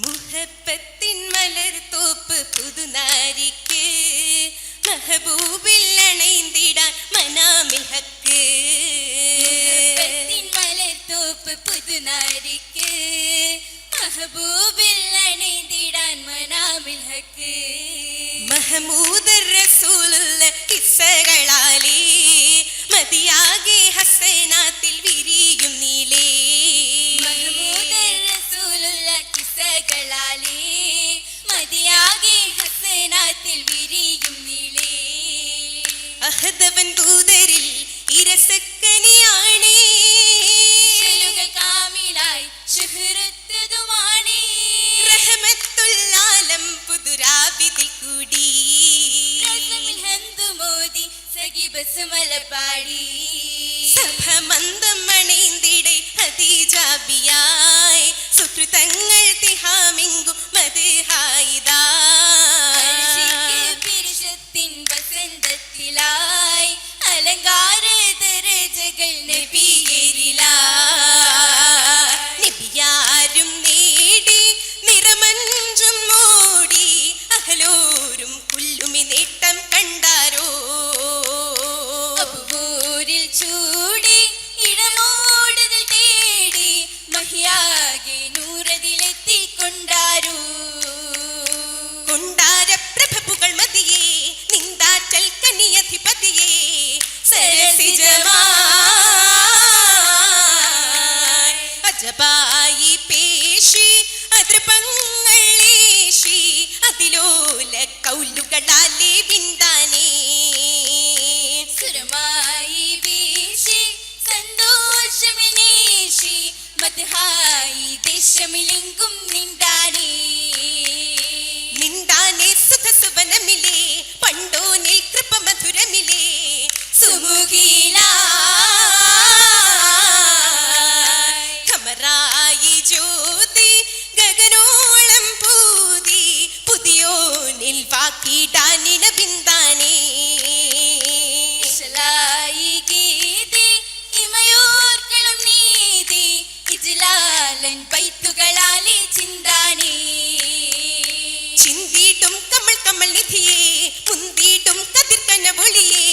മുഹബത്തിൻ മലർത്തോപ്പ് പുതുനാരിക്ക് മെഹബൂബിൽ അണൈന്തിടാൻ മനാമിൽ ഹക്ക്. മുഹബത്തിൻ മലർത്തോപ്പ് പുതുനാരിക്ക് മെഹബൂബിൽ അണൈന്തിടാൻ മനാമിൽ ഹക്ക്. മഹമൂദ് റസൂലുള്ള കിസ്സകളാലേ മതിയാകെ ഹസനാത്തിൽ വിരിയും നീലേ. മഹമൂദ് റസൂലുള്ള കിസ്സകളാലേ മതിയാകെ ഹസനാത്തിൽ വിരിയും നീലേ. അഹദവൻ ദൂതരിൽ ഇരസക്കനിയാണേ ഇശലുകൾ കാമിലായി ശുഹ്റത്തുതുമാണേ. റഹ്മത്തുൽ ആലം പുതുരാവിതിൽ കൂടി റസമിൽ ഹംദ് മോദി സഖി ബസ്മല പാടി. സഭ മന്ദം അണൈന്തിടെ ഹദീജാബിയായി സുകൃതങ്ങൾ തിഹാമിങ്കും മദ്ഹായിദാ. പിരിശത്തിൻ വസന്തത്തിലായി അലങ്കാര ദരജകൾ നബിയേരിലായി. നബിയാരും നേടി നിറമഞ്ചും മൂടി അഹലോരും കുല്ലുമി നേട്ടം കണ്ടാരോ. അബൂരിൽ ചൂടി ഇടമോടുതൽ തേടി മഹിയാകെ നൂറതിലെത്തിക്കൊണ്ടാരോ. കൊണ്ടാര പ്രഭപുകൾ മതിയേ നിന്താറ്റൽ കനിയധിപതിയേ സരസിജമായി അജബായി പേശി അതൃപങ്ങളേശി അതിലോല കൗലുകളാലേ ബിന്ദാനേ. സുരമായി വീശി സന്തോഷമിനേശി മദ്ഹായി ദേശമിലെങ്കും നിണ്ടാനേ. നിന്ദാനേ സുധസുവനമിലേ പണ്ടോനിൽ കൃപ മധുരമിലേ സുമുഖീലായി ഖമറായി ജ്യോതി ഗഗനോളം പൂതി പുതിയോനിൽ വാക്കിടാനിന ബിന്ദാനേ. ഇശലായി ഗീതി ഇമയോർക്കളും നീതി ഇജ്ലാലൻ പൈത്തുകളാലേ ചിന്താനേ. ചിന്തിയിട്ടും കമൽ കമൽ നിധിയേ മുന്തിയിട്ടും കതിർ കനവൊളിയേ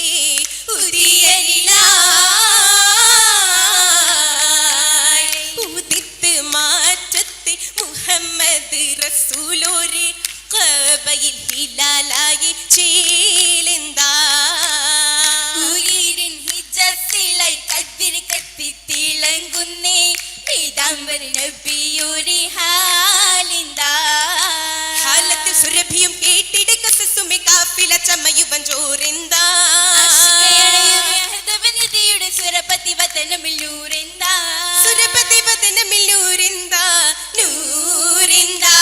ഉദിയരിലായി ഉദിത്ത് മാറ്റത്ത് മുഹമ്മദ് റസൂലോര് ഖബയിൽ ഹിലാലായി ചേലെന്താ. ഉയിരിൻ ഹിജസിലായി കതിർ കത്തി തിളങ്ങുന്നേ പീതാംബര നബിയുടെ ഹാലിന്താ. ഹാലത്ത് സുരഭിയും കേട്ടിട് കസസുമി കാഫില ചമയുവൻ ചോരെന്താ. യുടെ സുരപതി വതനമിൽ നൂരെന്താ. സുരപതി വദനമിൽ നൂരെന്താ നൂരെന്താ.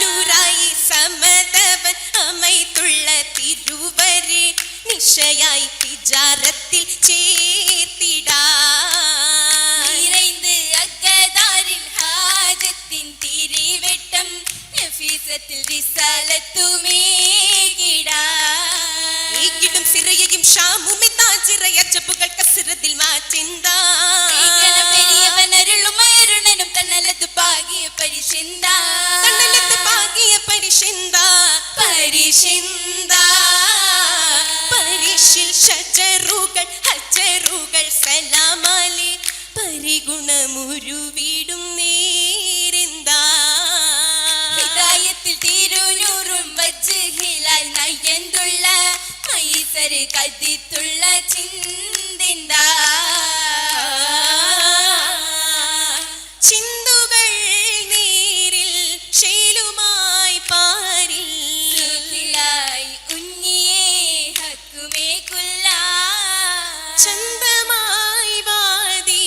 നൂറായി സമതവൻ അമൈത്തുള്ള തിരുവരെ നിശയായി തിജാരത്തിൽ ചേർത്തിടാ. നിറൈந்து അഗദാരിൽ ഹാജത്തിൻ തിരിവെട്ടം നഫീസത്തിൽ റിസാലത്തുമേകിടാ. ഈകിടും സിറയയും ഷാമുമി താജിറയച്ചപ്പുകൾ കസിറത്തിൽ മാറ്റിന്താ. പെരിയവനരുളുമയരുണനും തന്നലത്ത് പാകിയ പരിശിന്താ. തന്നലത്ത് പാകിയ പരിശിന്താ പരിശിന്താ. പരിശിൽ ഷജറുകൾ ഹജറുകൾ സലാമാലെ പരിഗുണമുരുവിടും നേരെന്താ. ഹിദായത്തിൽ തിരുനൂറും വജ്ഹിലാൽ നയന്തുള്ള മൈസര് കതിത്തുള്ള ചിന്തിന്താ. ചിന്തുകൾ നീരിൽ ശേലുമായി പാരിൽ സുഖിലായി ഉന്നിയേ ഹക്കുമേ കുല്ല. ചന്തമായി വാതി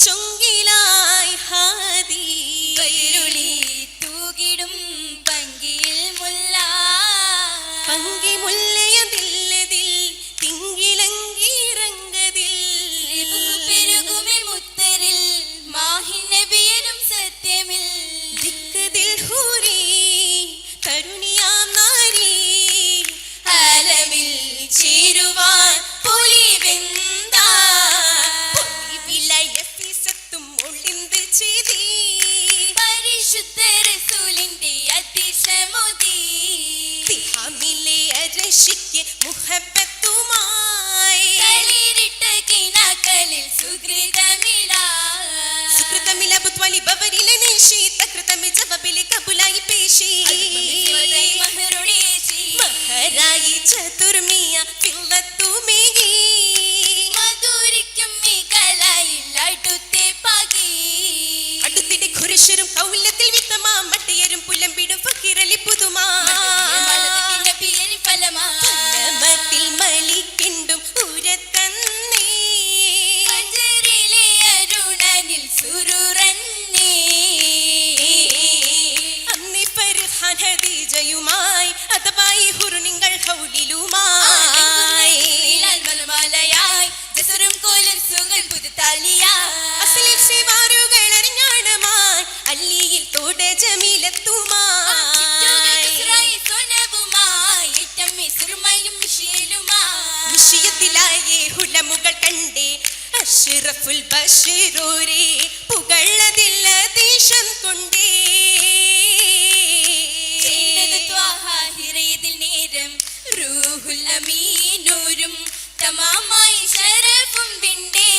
ചൊങ്കിലായി ഹാദി കതിരുളി തൂകിടും പങ്കിയിൽ മുല്ല. പങ്കി മുല്ലയതില്ലതിൽ തിങ്കിലങ്കിറങ്ങതിൽ പെരുകുമി മുത്തരിൽ മാഹിൻ നബിയനും സത്യമിൽ. ദിക്കതിൽ ഹൂരി തരുണിയാം നാരി ആലമിൽ ചേരുവാൻ പൊലിവെന്താ. പൊലിവിലയ സീസത്തും ഒളിന്ത് ചെയ്തി പരിശുദ്ധര अबू त्वालिब അവരിലെ നീശി തകൃതമി ജവബിലെ കബുലായി പേശി മഹരായി ചതുർമിയ ഫില്ലത്തുമേകി മധുരിക്കും മികലായിൽ അടുത്തേ പാകി അടുത്തിടെ ഖുരശരും കൗലത്തിൽ വിത്തമാ മട്ടയരും പുലമ്പിടും ഫക്കിറലി പുതുമാ നബിയരി ഫലമാ ഫലമത്തിൽ മലിക്കിണ്ടും ഉരത്തന്നേ അജറിലെ അരുണനിൽ സുരുറന്നേ അന്നി ഫർഹാൻ ഹദീജയുമായി അതബായി ഹുറുനിങ്ങൾ ഹൗലിലുമായി മലയായി ജസറും കോലും സുകൾ പുതുതാലിയായി അസലിൽ സിവാരുകൾ അറിഞ്ഞാണമായി അല്ലിയിൽ തോട ജമീലത്തുമായി വിഷയത്തിലായേ ഹുലമുകൾ കണ്ടേ അഷ്റഫുൽ ബഷീറോരേ പുകഴതില്ല ദേശം കൊണ്ടേ നേരം റൂഹുൽ അമീനൂരും തമാമായി ശരഫും വിണ്ടേ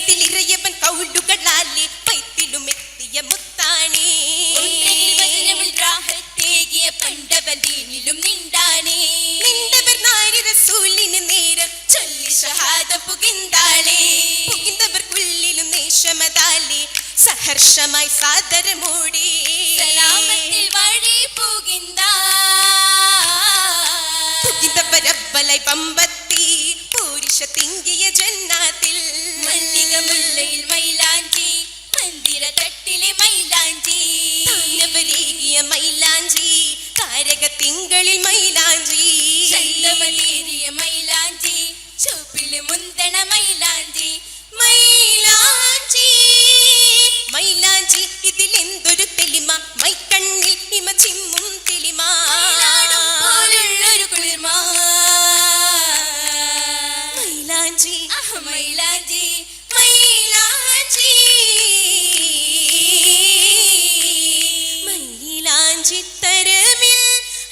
ിലിറയവൻ കൗലുകളാലേ പൈത്തിലും എത്തിയ മുത്താണേ രാഹത്തേകിയ പണ്ടവദീനിലും നിണ്ടാനേ നിന്റവർ നാരി റസൂലിന് നേരം ചൊല്ലി ഷഹാദ പുകിന്താളേ പുകിന്തവർക്കുള്ളിലും നേശമതാലേ സഹർഷമായി സാദരമോടി സലാമത്തിൽ വഴി പുകിന്താ പുകിന്തവരബ്ബലായി പമ്പത്തി പൂരിഷ തിങ്കിയ ജന്നാത്തിൽ മല്ലിക മുല്ലയിൽ മൈലാഞ്ചി മന്ദിര തട്ടിലെ മൈലാഞ്ചി താനവരേകിയ മൈലാഞ്ചി താരക തിങ്കളിൽ മൈലാഞ്ചി ചന്തമലേറിയ മൈലാഞ്ചി ചുവപ്പിലെ മുന്തണ മൈലാഞ്ചി മൈലാഞ്ചി മൈലാഞ്ചി ഇതിലെന്തൊരു തെളിമ മൈക്കണ്ണിൽ ഇമ ചിമ്മും തെളിമ പോലുള്ളൊരു കുളിർമ മൈലാഞ്ചി മൈലാഞ്ചി മൈലാഞ്ചി മൈലാഞ്ചി തരവിൽ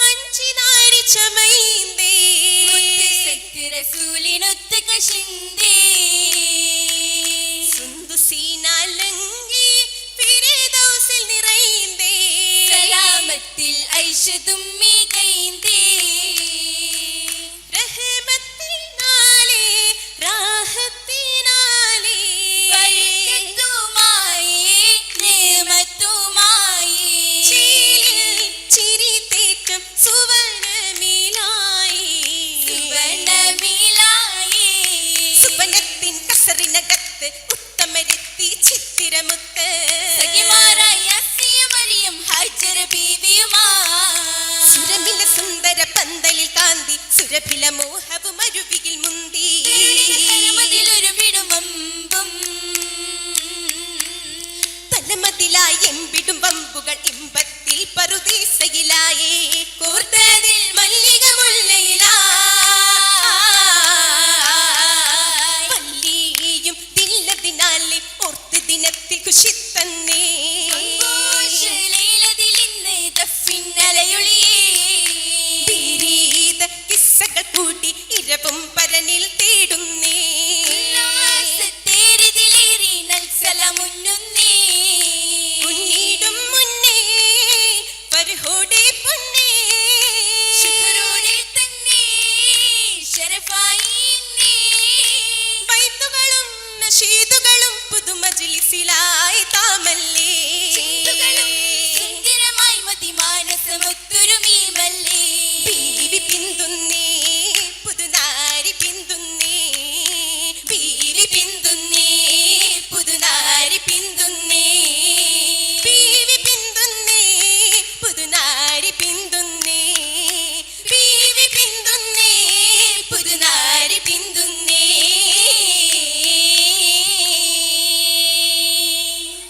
അഞ്ചി നാരി ചമൈന്തേ റസൂലിനൊത്ത് കശിന്തേ സുന്ദുസീനാലങ്കി ഫിർദൗസിൽ നിറൈന്തേ സലാമത്തിൽ ഐഷതും മികൈന്തേ റഹ്മത്തിനാലേ റാഹത്തിനാലേ ബറകത്തുമായി നിഅമത്തുമായി ചിരിയിൽ ചിരി തേറ്റം സുവർണമിലായി സുവർണമിലായി സുബനത്തിൻ കസറിനകത്ത് ഉത്തമരെത്തി ചിത്തിരമുത്ത് സഖിമാരായ അസിയ മറിയം ഹാജറ ബീവിയുമാ സുരമില സുന്ദര പന്തലിൽ കാന്തി സുരഭില മോഹവും അരുവിയിൽ മുന്തി മതിലൊരു വിടുമമ്പും തലമതിലായി എമ്പിടും വമ്പുകൾ ഇമ്പത്തിൽ പറുദീസയിലായേ കോർത്തതിൽ മല്ലിക മുല്ലയിലായി വല്ലിയും ദില്ലതിനാലെ ഓർത്ത് ദിനത്തിൽ കുശിത്തന്നേ ലൈലതിലിന്ന് ദഫിന്നലയൊളിയേ വിരീത കിസ്സകൾ കൂട്ടി ഇരവും പരനിൽ തേടുന്നേ തേരിതിലേറി നൽസലമുന്നുന്നേ മുന്നീടും മുന്നേ പരഹോടെ പൊന്നേ ശുക്രോടെ തന്നെ ശരഫായി നീ ബൈത്തുകളും നശീദുകളും പുതുമജ്ലിസിലാ